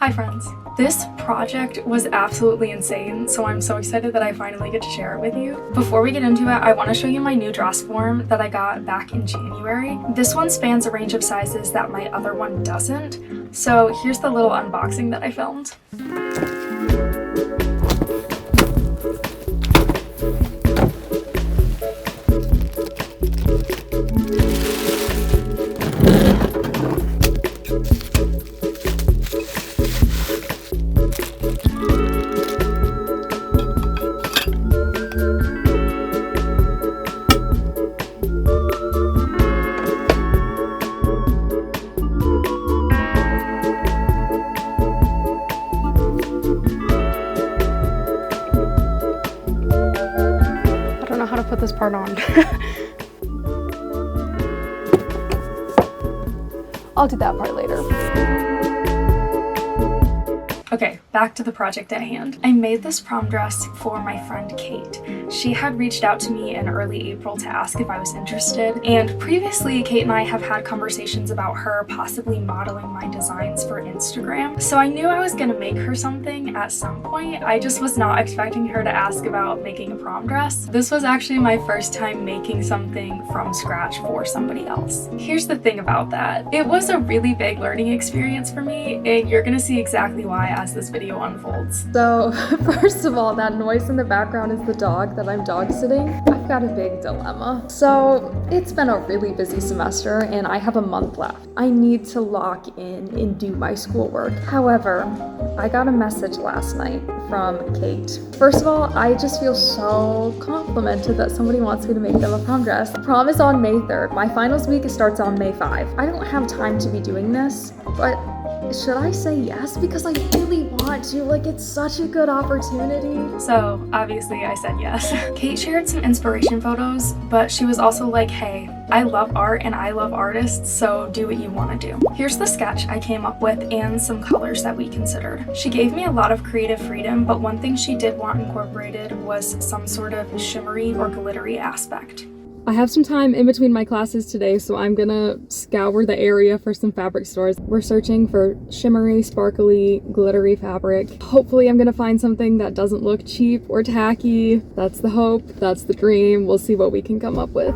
Hi friends. This project was absolutely insane, so I'm so excited that I finally get to share it with you. Before we get into it, I want to show you my new dress form that I got back in January. This one spans a range of sizes that my other one doesn't, so here's the little unboxing that I filmed. How to put this part on. I'll do that part later. Okay, back to the project at hand. I made this prom dress for my friend Kate. She had reached out to me in early April to ask if I was interested, and previously Kate and I have had conversations about her possibly modeling my designs for Instagram. So I knew I was gonna make her something at some point. I just was not expecting her to ask about making a prom dress. This was actually my first time making something from scratch for somebody else. Here's the thing about that. It was a really big learning experience for me, and you're gonna see exactly why as this video unfolds. So first of all, that noise in the background is the dog that I'm dog sitting. I've got a big dilemma. So it's been a really busy semester and I have a month left. I need to lock in and do my schoolwork. However, I got a message last night from Kate. First of all, I just feel so complimented that somebody wants me to make them a prom dress. Prom is on May 3rd. My finals week starts on May 5. I don't have time to be doing this, but should I say yes? Because I really want to, like, it's such a good opportunity. So obviously I said yes. Kate shared some inspiration photos, but she was also like, hey, I love art and I love artists, so do what you want to do. Here's the sketch I came up with and some colors that we considered. She gave me a lot of creative freedom, but one thing she did want incorporated was some sort of shimmery or glittery aspect. I have some time in between my classes today, so I'm gonna scour the area for some fabric stores. We're searching for shimmery, sparkly, glittery fabric. Hopefully I'm gonna find something that doesn't look cheap or tacky. That's the hope, that's the dream. We'll see what we can come up with.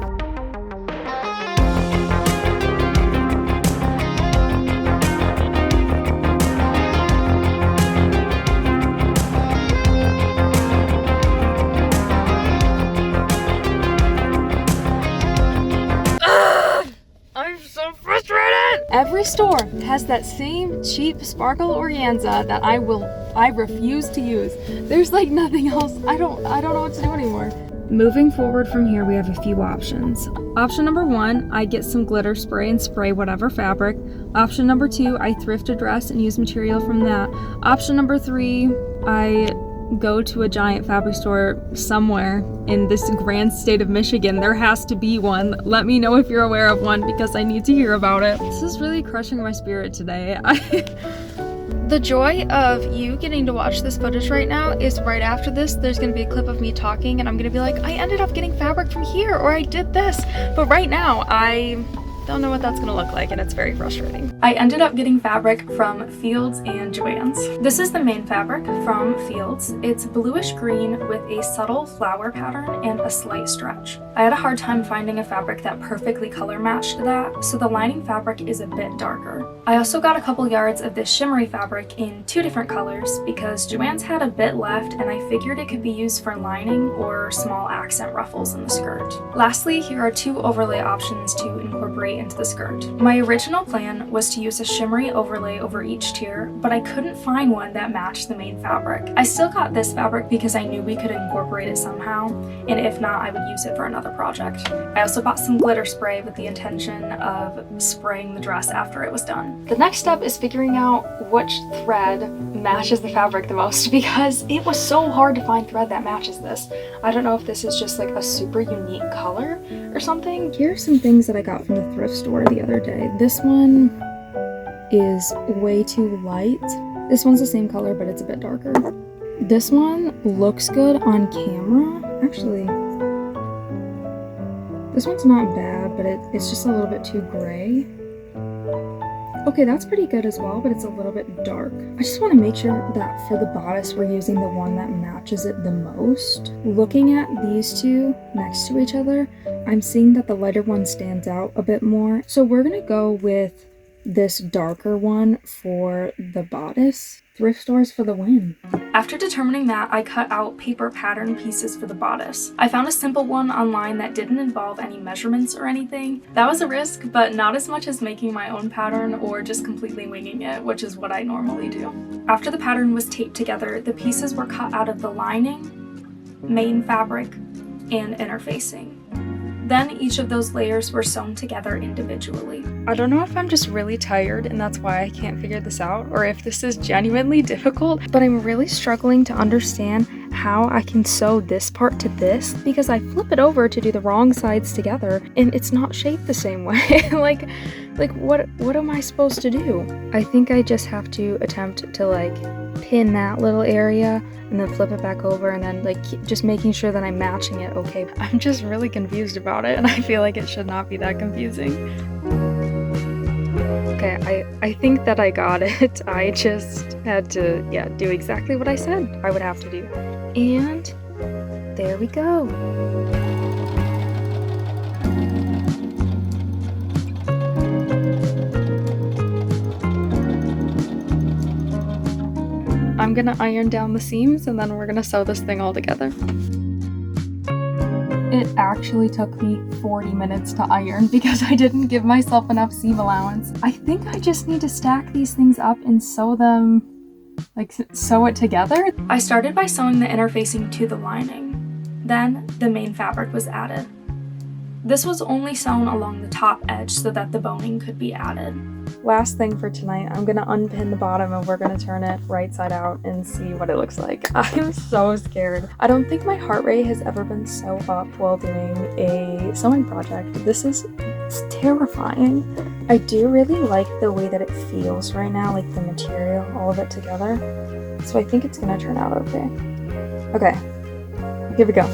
Every store has that same cheap sparkle organza that I refuse to use. There's like nothing else. I don't know what to do anymore. Moving forward from here, we have a few options. Option number 1, I get some glitter spray and spray whatever fabric. Option number 2, I thrift a dress and use material from that. Option number 3, I go to a giant fabric store somewhere in this grand state of Michigan. There has to be one. Let me know if you're aware of one because I need to hear about it. This is really crushing my spirit today. The joy of you getting to watch this footage right now is right after this, there's gonna be a clip of me talking and I'm gonna be like, I ended up getting fabric from here, or I did this. But right now, I don't know what that's gonna look like and it's very frustrating. I ended up getting fabric from Fields and Joann's. This is the main fabric from Fields. It's bluish green with a subtle flower pattern and a slight stretch. I had a hard time finding a fabric that perfectly color matched that, so the lining fabric is a bit darker. I also got a couple yards of this shimmery fabric in 2 different colors because Joann's had a bit left and I figured it could be used for lining or small accent ruffles in the skirt. Lastly, here are 2 overlay options to incorporate into the skirt. My original plan was to use a shimmery overlay over each tier, but I couldn't find one that matched the main fabric. I still got this fabric because I knew we could incorporate it somehow, and if not, I would use it for another project. I also bought some glitter spray with the intention of spraying the dress after it was done. The next step is figuring out which thread matches the fabric the most because it was so hard to find thread that matches this. I don't know if this is just like a super unique color or something. Here are some things that I got from the thrift store the other day. This one is way too light. This one's the same color, but it's a bit darker. This one looks good on camera. Actually, this one's not bad, but it's just a little bit too gray. Okay, that's pretty good as well, but it's a little bit dark. I just want to make sure that for the bodice, we're using the one that matches it the most. Looking at these two next to each other, I'm seeing that the lighter one stands out a bit more. So we're gonna go with this darker one for the bodice. Thrift stores for the win. After determining that, I cut out paper pattern pieces for the bodice. I found a simple one online that didn't involve any measurements or anything. That was a risk, but not as much as making my own pattern or just completely winging it, which is what I normally do. After the pattern was taped together, the pieces were cut out of the lining, main fabric, and interfacing. Then each of those layers were sewn together individually. I don't know if I'm just really tired and that's why I can't figure this out, or if this is genuinely difficult, but I'm really struggling to understand how I can sew this part to this because I flip it over to do the wrong sides together and it's not shaped the same way. like what am I supposed to do? I think I just have to attempt to like pin that little area and then flip it back over and then like just making sure that I'm matching it okay. I'm just really confused about it and I feel like it should not be that confusing. Okay, I think that I got it. I just had to, do exactly what I said I would have to do. And there we go. I'm gonna iron down the seams and then we're gonna sew this thing all together. It actually took me 40 minutes to iron because I didn't give myself enough seam allowance. I think I just need to stack these things up and sew them, sew it together. I started by sewing the interfacing to the lining. Then the main fabric was added. This was only sewn along the top edge so that the boning could be added. Last thing for tonight, I'm gonna unpin the bottom and we're gonna turn it right side out and see what it looks like. I'm so scared. I don't think my heart rate has ever been so up while doing a sewing project. It's terrifying. I do really like the way that it feels right now, like the material, all of it together. So I think it's gonna turn out okay. Okay, here we go.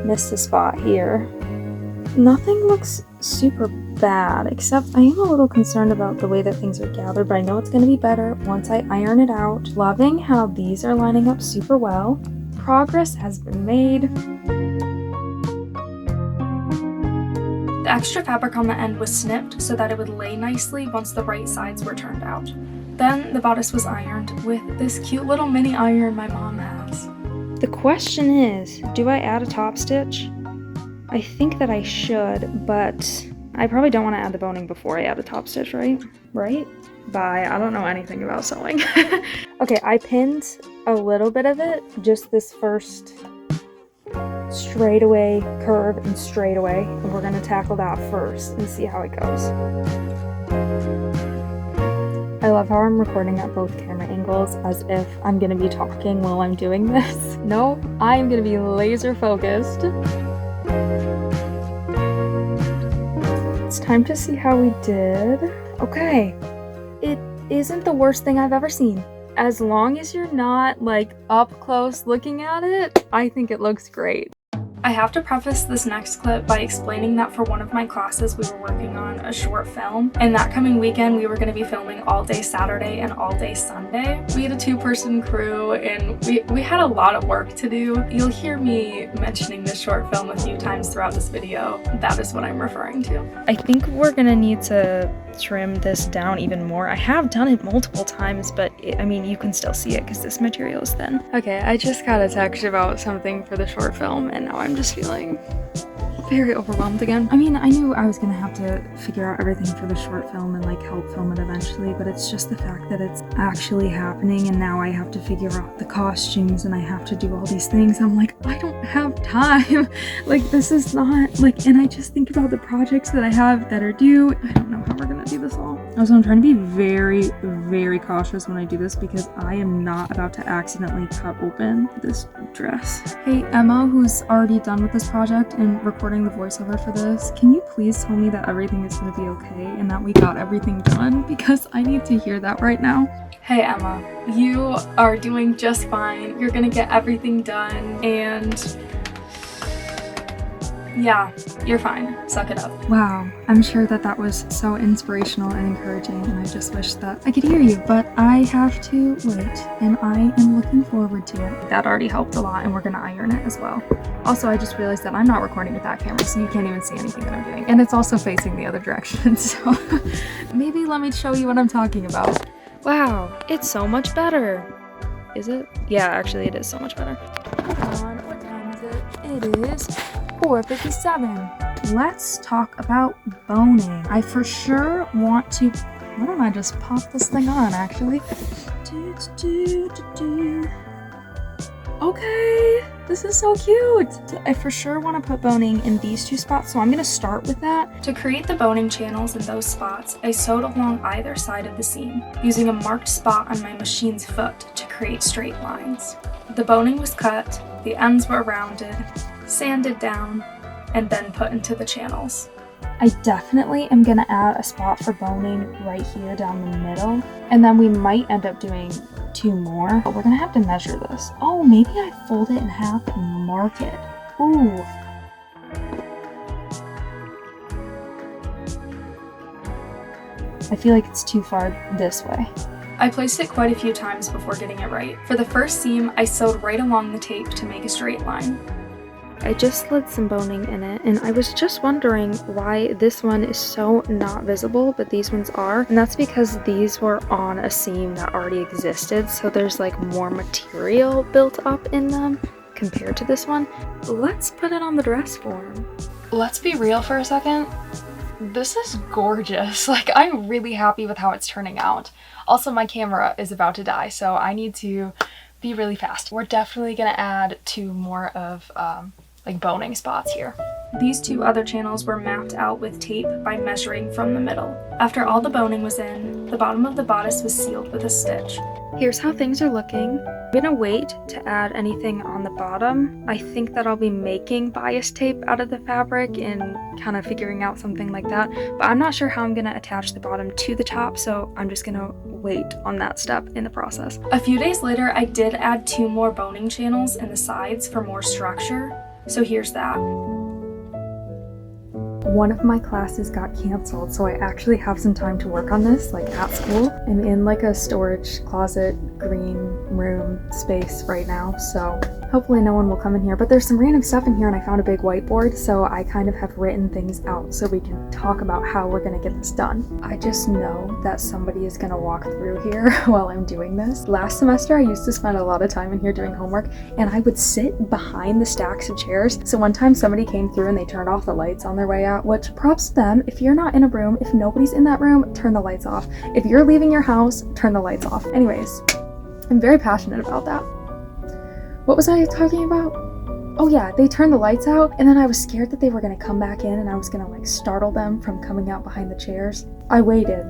Missed the spot here. Nothing looks super bad, except I am a little concerned about the way that things are gathered, but I know it's going to be better once I iron it out. Loving how these are lining up super well. Progress has been made. The extra fabric on the end was snipped so that it would lay nicely once the right sides were turned out. Then the bodice was ironed with this cute little mini iron my mom has. The question is, do I add a top stitch? I think that I should, but I probably don't want to add the boning before I add a top stitch, right? Bye, I don't know anything about sewing. Okay, I pinned a little bit of it, just this first straightaway curve and straightaway, and we're gonna tackle that first and see how it goes. I love how I'm recording at both camera angles as if I'm gonna be talking while I'm doing this. No, I am gonna be laser focused. It's time to see how we did. Okay, it isn't the worst thing I've ever seen. As long as you're not up close looking at it, I think it looks great. I have to preface this next clip by explaining that for one of my classes we were working on a short film, and that coming weekend we were going to be filming all day Saturday and all day Sunday. We had a 2-person crew and we had a lot of work to do. You'll hear me mentioning this short film a few times throughout this video. That is what I'm referring to. I think we're going to need to trim this down even more. I have done it multiple times, but I mean, you can still see it because this material is thin. Okay, I just got a text about something for the short film and now I'm just feeling very overwhelmed again. I mean, I knew I was gonna have to figure out everything for the short film and help film it eventually, but it's just the fact that it's actually happening and now I have to figure out the costumes and I have to do all these things. I'm like, I don't have time. This is not and I just think about the projects that I have that are due. I don't know how we're gonna do this all. Also, I'm trying to be very, very cautious when I do this because I am not about to accidentally cut open this dress. Hey, Emma, who's already done with this project and recording the voiceover for this, can you please tell me that everything is going to be okay and that we got everything done? Because I need to hear that right now. Hey Emma, you are doing just fine. You're going to get everything done and Yeah, you're fine. Suck it up. Wow, I'm sure that that was so inspirational and encouraging, and I just wish that I could hear you, but I have to wait, and I am looking forward to it. That already helped a lot, and we're gonna iron it as well. Also, I just realized that I'm not recording with that camera, so you can't even see anything that I'm doing. And it's also facing the other direction, so maybe let me show you what I'm talking about. Wow, it's so much better. Is it? Yeah, actually it is so much better. Hold on, what time is it? It is 4:57. Let's talk about boning. I for sure want to, why don't I just pop this thing on actually? Okay, this is so cute. I for sure want to put boning in these two spots, so I'm going to start with that. To create the boning channels in those spots, I sewed along either side of the seam, using a marked spot on my machine's foot to create straight lines. The boning was cut, the ends were rounded, sanded down, and then put into the channels. I definitely am going to add a spot for boning right here down the middle, and then we might end up doing 2 more, but we're going to have to measure this. Oh, maybe I fold it in half and mark it. Ooh. I feel like it's too far this way. I placed it quite a few times before getting it right. For the first seam, I sewed right along the tape to make a straight line. I just slid some boning in it, and I was just wondering why this one is so not visible, but these ones are. And that's because these were on a seam that already existed, so there's like more material built up in them compared to this one. Let's put it on the dress form. Let's be real for a second. This is gorgeous. Like, I'm really happy with how it's turning out. Also, my camera is about to die, so I need to be really fast. We're definitely gonna add 2 more of like boning spots here. These 2 other channels were mapped out with tape by measuring from the middle. After all the boning was in, the bottom of the bodice was sealed with a stitch. Here's how things are looking. I'm gonna wait to add anything on the bottom. I think that I'll be making bias tape out of the fabric and kind of figuring out something like that, but I'm not sure how I'm gonna attach the bottom to the top, so I'm just gonna wait on that step in the process. A few days later, I did add 2 more boning channels in the sides for more structure. So here's that. One of my classes got canceled, so I actually have some time to work on this, like at school. I'm in like a storage closet, green room space right now, so hopefully no one will come in here. But there's some random stuff in here, and I found a big whiteboard, so I kind of have written things out so we can talk about how we're gonna get this done. I just know that somebody is gonna walk through here while I'm doing this. Last semester, I used to spend a lot of time in here doing homework, and I would sit behind the stacks of chairs. So one time somebody came through and they turned off the lights on their way out, which props to them. If you're not in a room, if nobody's in that room, turn the lights off. If you're leaving your house, turn the lights off. Anyways, I'm very passionate about that. What was I talking about? Oh yeah, they turned the lights out, and then I was scared that they were gonna come back in and I was gonna like startle them from coming out behind the chairs. I waited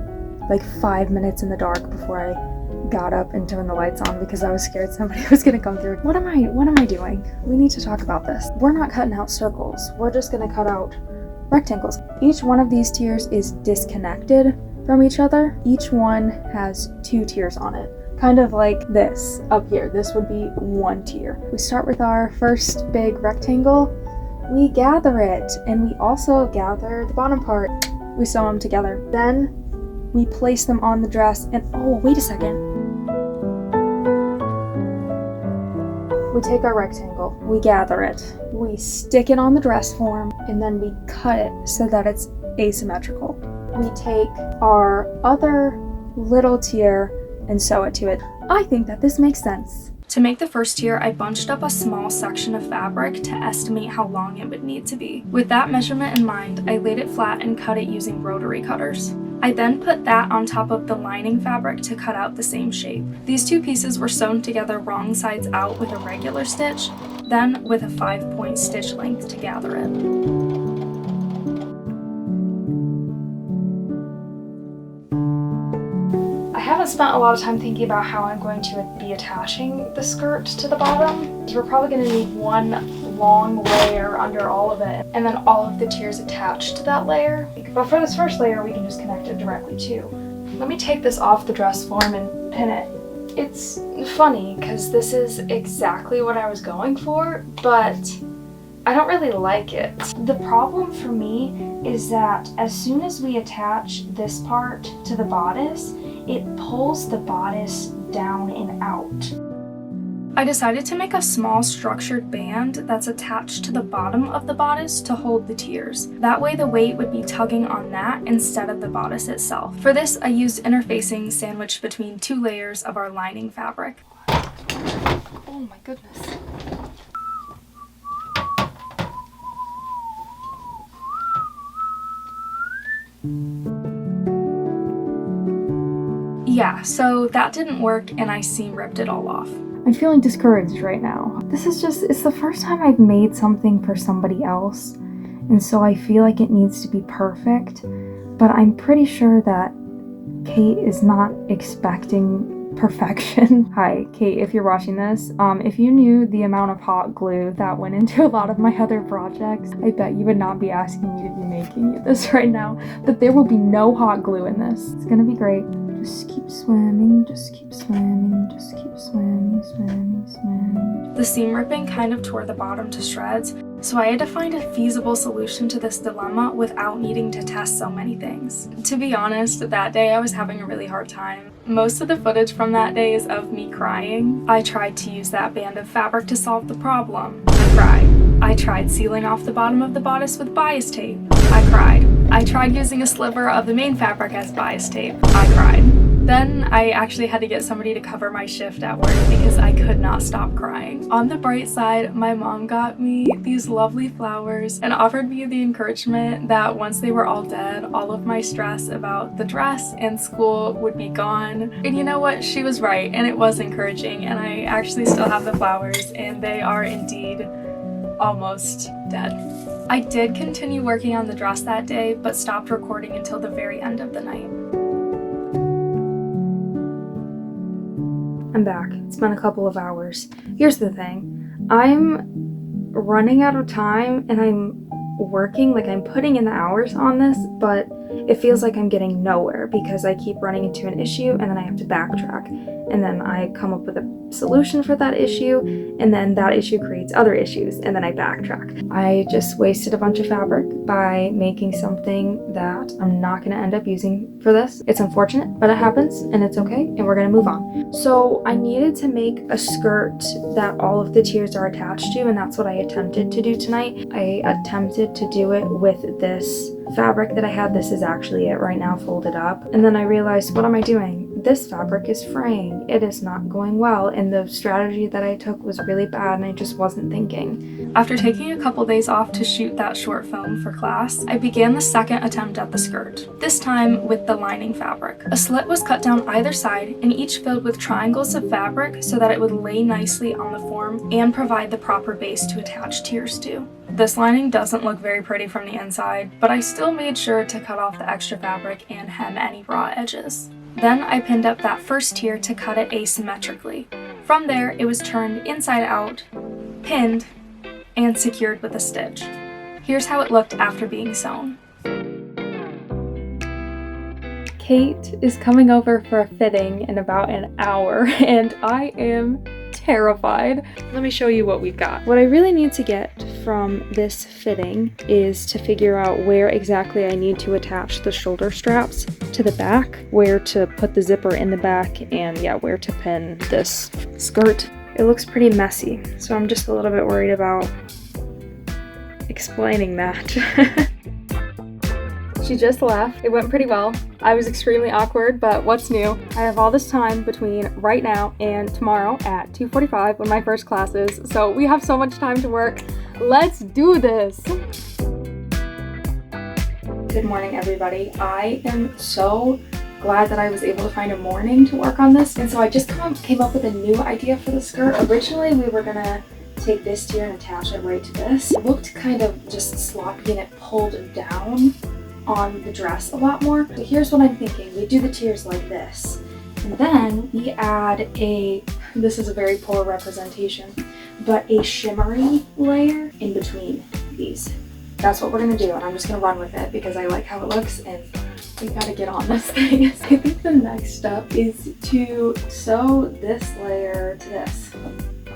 like 5 minutes in the dark before I got up and turned the lights on because I was scared somebody was gonna come through. What am I doing? We need to talk about this. We're not cutting out circles. We're just gonna cut out rectangles. Each one of these tiers is disconnected from each other. Each one has 2 tiers on it. Kind of like this up here. This would be 1 tier. We start with our first big rectangle. We gather it, and we also gather the bottom part. We sew them together. Then we place them on the dress, and oh, wait a second. We take our rectangle, we gather it, we stick it on the dress form, and then we cut it so that it's asymmetrical. We take our other little tier and sew it to it. I think that this makes sense. To make the first tier, I bunched up a small section of fabric to estimate how long it would need to be. With that measurement in mind, I laid it flat and cut it using rotary cutters. I then put that on top of the lining fabric to cut out the same shape. These 2 pieces were sewn together wrong sides out with a regular stitch, then with a 5-point stitch length to gather it. I haven't spent a lot of time thinking about how I'm going to be attaching the skirt to the bottom. We're probably going to need 1 long layer under all of it, and then all of the tiers attached to that layer. But for this first layer, we can just connect it directly too. Let me take this off the dress form and pin it. It's funny because this is exactly what I was going for, but I don't really like it. The problem for me is that as soon as we attach this part to the bodice, it pulls the bodice down and out. I decided to make a small structured band that's attached to the bottom of the bodice to hold the tiers. That way the weight would be tugging on that instead of the bodice itself. For this, I used interfacing sandwiched between 2 layers of our lining fabric. Oh my goodness. Yeah, so that didn't work and I seam ripped it all off. I'm feeling discouraged right now. It's the first time I've made something for somebody else, and so I feel like it needs to be perfect, but I'm pretty sure that Kate is not expecting perfection. Hi, Kate, if you're watching this, if you knew the amount of hot glue that went into a lot of my other projects, I bet you would not be asking me to be making you this right now, but there will be no hot glue in this. It's gonna be great. Just keep swimming, just keep swimming, just keep swimming, swimming, swimming. The seam ripping kind of tore the bottom to shreds, so I had to find a feasible solution to this dilemma without needing to test so many things. To be honest, that day I was having a really hard time. Most of the footage from that day is of me crying. I tried to use that band of fabric to solve the problem. I cried. I tried sealing off the bottom of the bodice with bias tape. I cried. I tried using a sliver of the main fabric as bias tape. I cried. Then I actually had to get somebody to cover my shift at work because I could not stop crying. On the bright side, my mom got me these lovely flowers and offered me the encouragement that once they were all dead, all of my stress about the dress and school would be gone. And you know what? She was right, and it was encouraging, and I actually still have the flowers, and they are indeed almost dead. I did continue working on the dress that day, but stopped recording until the very end of the night. I'm back. It's been a couple of hours. Here's the thing. I'm running out of time and I'm working, like I'm putting in the hours on this, but it feels like I'm getting nowhere because I keep running into an issue and then I have to backtrack. And then I come up with a solution for that issue, and then that issue creates other issues, and then I backtrack. I just wasted a bunch of fabric by making something that I'm not going to end up using for this. It's unfortunate, but it happens, and it's okay, and we're going to move on. So I needed to make a skirt that all of the tiers are attached to, and that's what I attempted to do tonight. I attempted to do it with this fabric that I had. This is actually it right now, folded up. And then I realized, what am I doing? This fabric is fraying. It is not going well, and the strategy that I took was really bad, and I just wasn't thinking. After taking a couple days off to shoot that short film for class, I began the second attempt at the skirt, this time with the lining fabric. A slit was cut down either side, and each filled with triangles of fabric so that it would lay nicely on the form and provide the proper base to attach tiers to. This lining doesn't look very pretty from the inside, but I still made sure to cut off the extra fabric and hem any raw edges. Then I pinned up that first tier to cut it asymmetrically. From there, it was turned inside out, pinned, and secured with a stitch. Here's how it looked after being sewn. Kate is coming over for a fitting in about an hour, and I am terrified. Let me show you what we've got. What I really need to get from this fitting is to figure out where exactly I need to attach the shoulder straps to the back, where to put the zipper in the back, and yeah, where to pin this skirt. It looks pretty messy, so I'm just a little bit worried about explaining that. She just left. It went pretty well. I was extremely awkward, but what's new? I have all this time between right now and tomorrow at 2:45 when my first class is, so we have so much time to work. Let's do this! Good morning, everybody. I am so glad that I was able to find a morning to work on this, and so I just came up with a new idea for the skirt. Originally, we were gonna take this tier and attach it right to this. It looked kind of just sloppy and it pulled down on the dress a lot more. So here's what I'm thinking. We do the tiers like this, and then we add this is a very poor representation, but a shimmery layer in between these. That's what we're gonna do, and I'm just gonna run with it because I like how it looks and we gotta get on this thing. I think the next step is to sew this layer to this.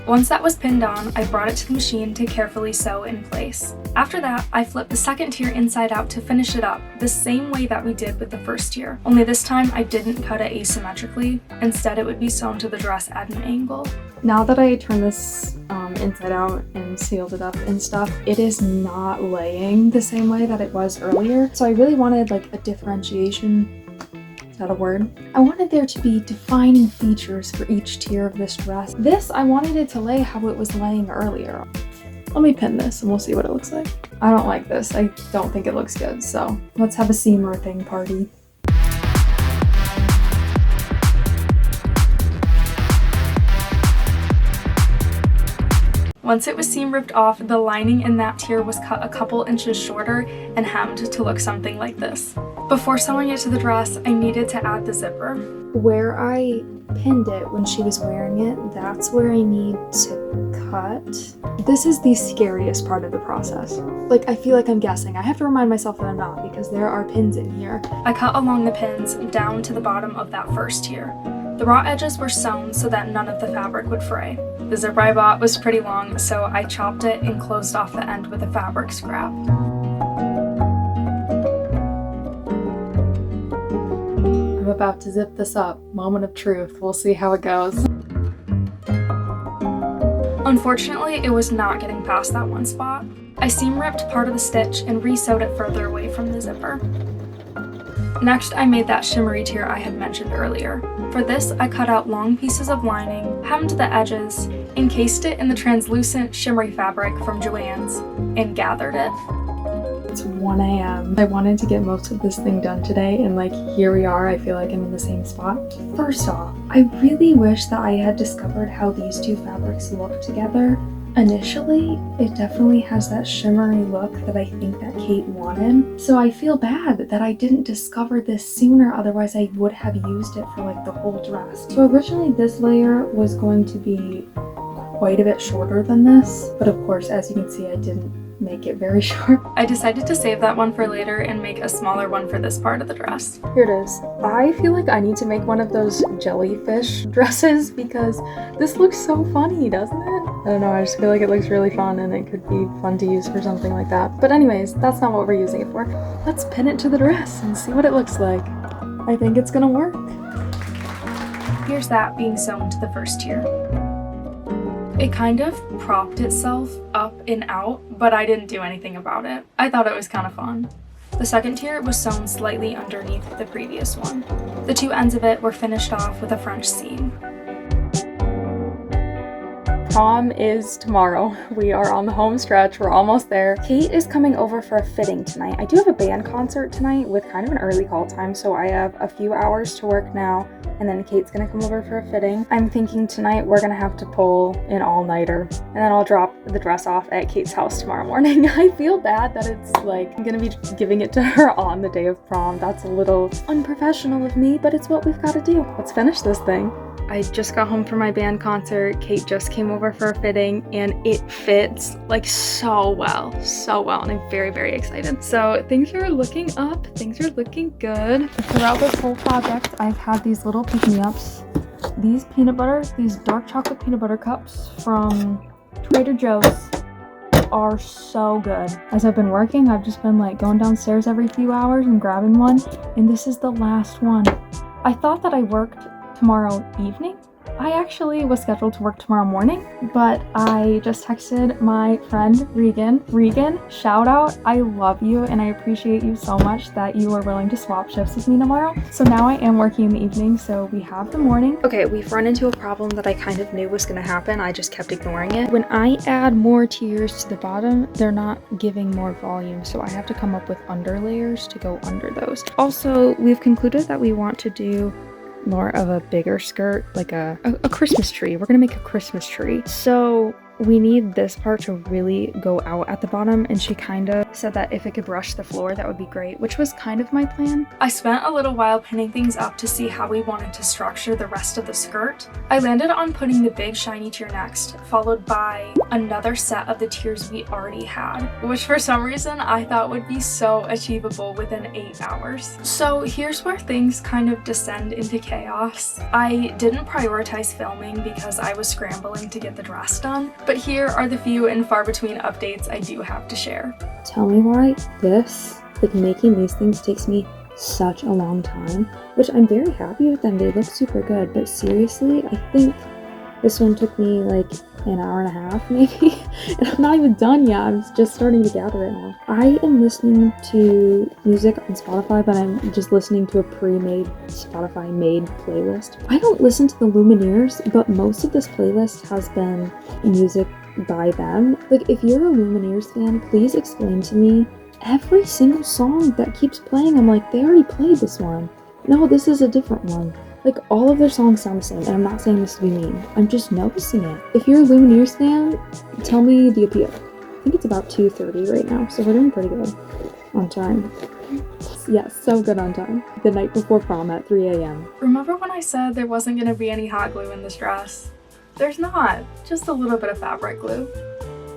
Once that was pinned on, I brought it to the machine to carefully sew in place. After that, I flipped the second tier inside out to finish it up, the same way that we did with the first tier. Only this time I didn't cut it asymmetrically. Instead, it would be sewn to the dress at an angle. Now that I turned this inside out and sealed it up and stuff, it is not laying the same way that it was earlier. So I really wanted like a differentiation. Is that a word? I wanted there to be defining features for each tier of this dress. This, I wanted it to lay how it was laying earlier. Let me pin this and we'll see what it looks like. I don't like this. I don't think it looks good. So let's have a seam ripping party. Once it was seam ripped off, the lining in that tier was cut a couple inches shorter and hemmed to look something like this. Before sewing it to the dress, I needed to add the zipper. Where I pinned it when she was wearing it, that's where I need to cut. This is the scariest part of the process. Like, I feel like I'm guessing. I have to remind myself that I'm not because there are pins in here. I cut along the pins down to the bottom of that first tier. The raw edges were sewn so that none of the fabric would fray. The zipper I bought was pretty long, so I chopped it and closed off the end with a fabric scrap. I'm about to zip this up. Moment of truth. We'll see how it goes. Unfortunately, it was not getting past that one spot. I seam ripped part of the stitch and re-sewed it further away from the zipper. Next, I made that shimmery tier I had mentioned earlier. For this, I cut out long pieces of lining, hemmed the edges, encased it in the translucent shimmery fabric from Joann's, and gathered it. It's 1 a.m. I wanted to get most of this thing done today, and like, here we are. I feel like I'm in the same spot. First off, I really wish that I had discovered how these two fabrics look together. Initially, it definitely has that shimmery look that I think that Kate wanted. So I feel bad that I didn't discover this sooner, otherwise I would have used it for like the whole dress. So originally this layer was going to be quite a bit shorter than this, but of course, as you can see, I didn't make it very short. I decided to save that one for later and make a smaller one for this part of the dress. Here it is. I feel like I need to make one of those jellyfish dresses because this looks so funny, doesn't it? I don't know, I just feel like it looks really fun and it could be fun to use for something like that. But anyways, that's not what we're using it for. Let's pin it to the dress and see what it looks like. I think it's gonna work. Here's that being sewn to the first tier. It kind of propped itself up and out, but I didn't do anything about it. I thought it was kind of fun. The second tier was sewn slightly underneath the previous one. The two ends of it were finished off with a French seam. Prom is tomorrow. We are on the home stretch. We're almost there. Kate is coming over for a fitting tonight. I do have a band concert tonight with kind of an early call time, so I have a few hours to work now, and then Kate's gonna come over for a fitting. I'm thinking tonight we're gonna have to pull an all-nighter, and then I'll drop the dress off at Kate's house tomorrow morning. I feel bad that it's like I'm gonna be giving it to her on the day of prom. That's a little unprofessional of me, but it's what we've got to do. Let's finish this thing. I just got home from my band concert. Kate just came over for a fitting and it fits like so well, and I'm very, very excited. So things are looking up, things are looking good. Throughout this whole project, I've had these little pick-me-ups. These dark chocolate peanut butter cups from Trader Joe's are so good. As I've been working, I've just been like going downstairs every few hours and grabbing one, and this is the last one. I thought that I worked tomorrow evening. I actually was scheduled to work tomorrow morning, but I just texted my friend Regan. Regan, shout out, I love you and I appreciate you so much that you are willing to swap shifts with me tomorrow. So now I am working in the evening, so we have the morning. Okay, we've run into a problem that I kind of knew was gonna happen. I just kept ignoring it. When I add more tiers to the bottom, they're not giving more volume, so I have to come up with under layers to go under those. Also, we've concluded that we want to do more of a bigger skirt, like a Christmas tree. We're gonna make a Christmas tree. So we need this part to really go out at the bottom, and she kind of said that if it could brush the floor, that would be great, which was kind of my plan. I spent a little while pinning things up to see how we wanted to structure the rest of the skirt. I landed on putting the big shiny tier next, followed by another set of the tiers we already had, which for some reason I thought would be so achievable within 8 hours. So here's where things kind of descend into chaos. I didn't prioritize filming because I was scrambling to get the dress done, but here are the few and far between updates I do have to share. Tell me why making these things takes me such a long time, which I'm very happy with them. They look super good, but seriously, I think this one took me like an hour and a half maybe, and I'm not even done yet. I'm just starting to gather it now. I am listening to music on Spotify, but I'm just listening to a pre-made Spotify made playlist. I don't listen to the Lumineers, but most of this playlist has been music by them. Like, if you're a Lumineers fan, please explain to me every single song that keeps playing. I'm like, they already played this one. No, this is a different one. Like, all of their songs sound the same, and I'm not saying this to be mean. I'm just noticing it. If you're a Lumineers fan, tell me the appeal. I think it's about 2:30 right now, so we're doing pretty good on time. Yes, so good on time. The night before prom at 3 a.m. Remember when I said there wasn't gonna be any hot glue in this dress? There's not, just a little bit of fabric glue.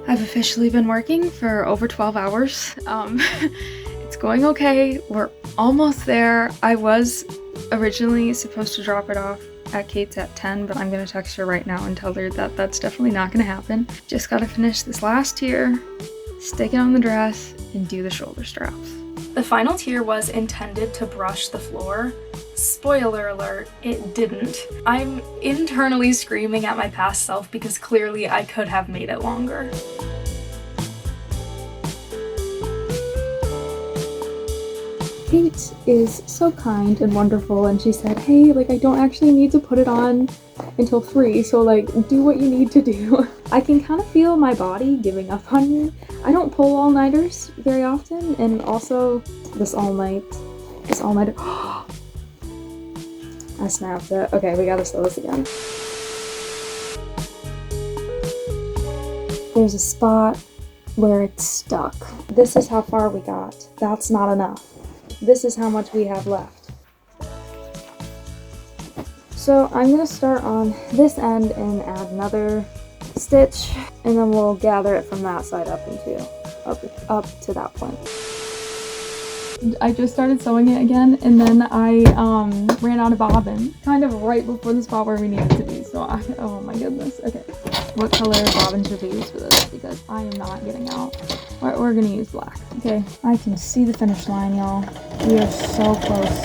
I've officially been working for over 12 hours. It's going okay. We're almost there. I was originally supposed to drop it off at Kate's at 10, but I'm gonna text her right now and tell her that that's definitely not gonna happen. Just gotta finish this last tier, stick it on the dress, and do the shoulder straps. The final tier was intended to brush the floor. Spoiler alert, it didn't. I'm internally screaming at my past self because clearly I could have made it longer. Kate is so kind and wonderful, and she said, hey, like, I don't actually need to put it on until 3, so like, do what you need to do. I can kind of feel my body giving up on me. I don't pull all-nighters very often, and also this all-nighter. I snapped it. Okay, we gotta slow this again. There's a spot where it's stuck. This is how far we got. That's not enough. This is how much we have left. So I'm gonna start on this end and add another stitch, and then we'll gather it from that side up to that point. I just started sewing it again, and then I ran out of bobbin kind of right before the spot where we needed to be. So oh my goodness. Okay, what color bobbin should we use for this? Because I am not getting out. We're gonna use black. Okay, I can see the finish line, y'all. We are so close.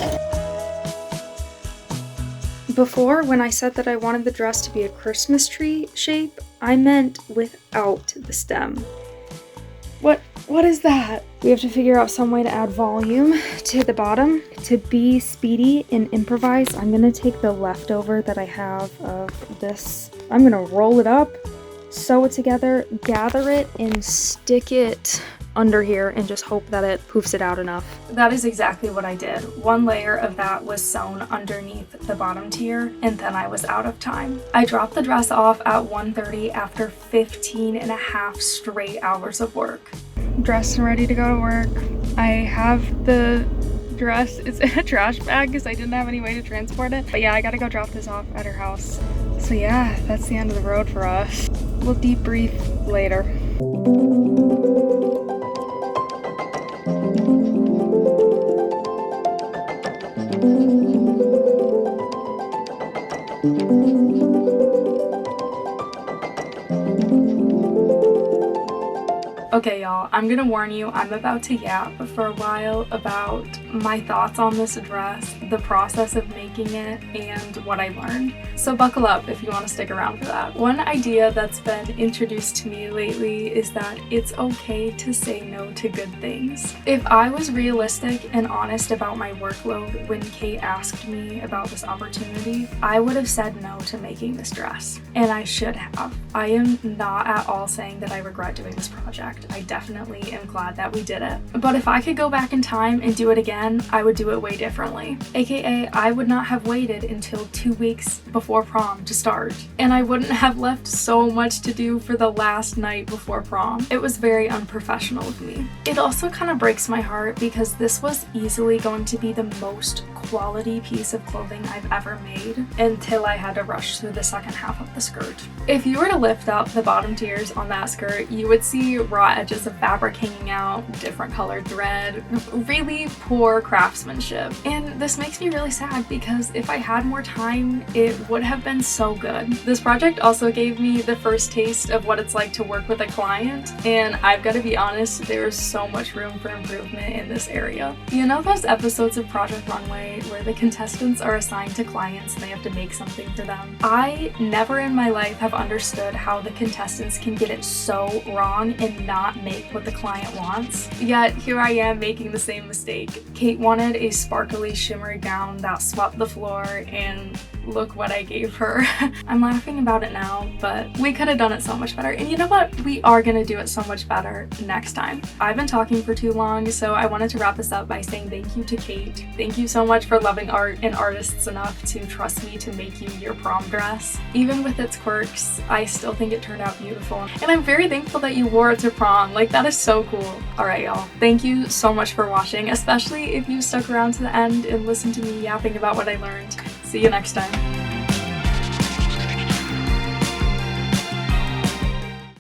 Before, when I said that I wanted the dress to be a Christmas tree shape, I meant without the stem. What is that? We have to figure out some way to add volume to the bottom. To be speedy and improvise, I'm gonna take the leftover that I have of this. I'm gonna roll it up, sew it together, gather it, and stick it under here and just hope that it poofs it out enough. That is exactly what I did. One layer of that was sewn underneath the bottom tier, and then I was out of time. I dropped the dress off at 1:30 after 15 and a half straight hours of work. Dressed and ready to go to work. I have the dress. It's in a trash bag because I didn't have any way to transport it. But yeah, I gotta go drop this off at her house. So yeah, that's the end of the road for us. We'll debrief later. Okay, y'all, I'm gonna warn you, I'm about to yap for a while about my thoughts on this dress, the process of making it, and what I learned. So buckle up if you want to stick around for that. One idea that's been introduced to me lately is that it's okay to say no to good things. If I was realistic and honest about my workload when Kate asked me about this opportunity, I would have said no to making this dress. And I should have. I am not at all saying that I regret doing this project. I definitely am glad that we did it. But if I could go back in time and do it again, I would do it way differently. AKA, I would not have waited until 2 weeks before prom to start. And I wouldn't have left so much to do for the last night before prom. It was very unprofessional of me. It also kind of breaks my heart because this was easily going to be the most quality piece of clothing I've ever made until I had to rush through the second half of the skirt. If you were to lift up the bottom tiers on that skirt, you would see raw edges of fabric hanging out, different colored thread, really poor craftsmanship. And this makes me really sad because if I had more time, it would have been so good. This project also gave me the first taste of what it's like to work with a client, and I've got to be honest, there is so much room for improvement in this area. You know those episodes of Project Runway where the contestants are assigned to clients and they have to make something for them? I never in my life have understood how the contestants can get it so wrong and not make what the client wants. Yet here I am making the same mistake. Kate wanted a sparkly shimmery gown that swept the floor, and look what I gave her. I'm laughing about it now, but we could have done it so much better. And you know what? We are gonna do it so much better next time. I've been talking for too long, so I wanted to wrap this up by saying thank you to Kate. Thank you so much for loving art and artists enough to trust me to make you your prom dress. Even with its quirks, I still think it turned out beautiful. And I'm very thankful that you wore it to prom. Like, that is so cool. Alright, y'all. Thank you so much for watching, especially if you stuck around to the end and listened to me yapping about what I learned. See you next time.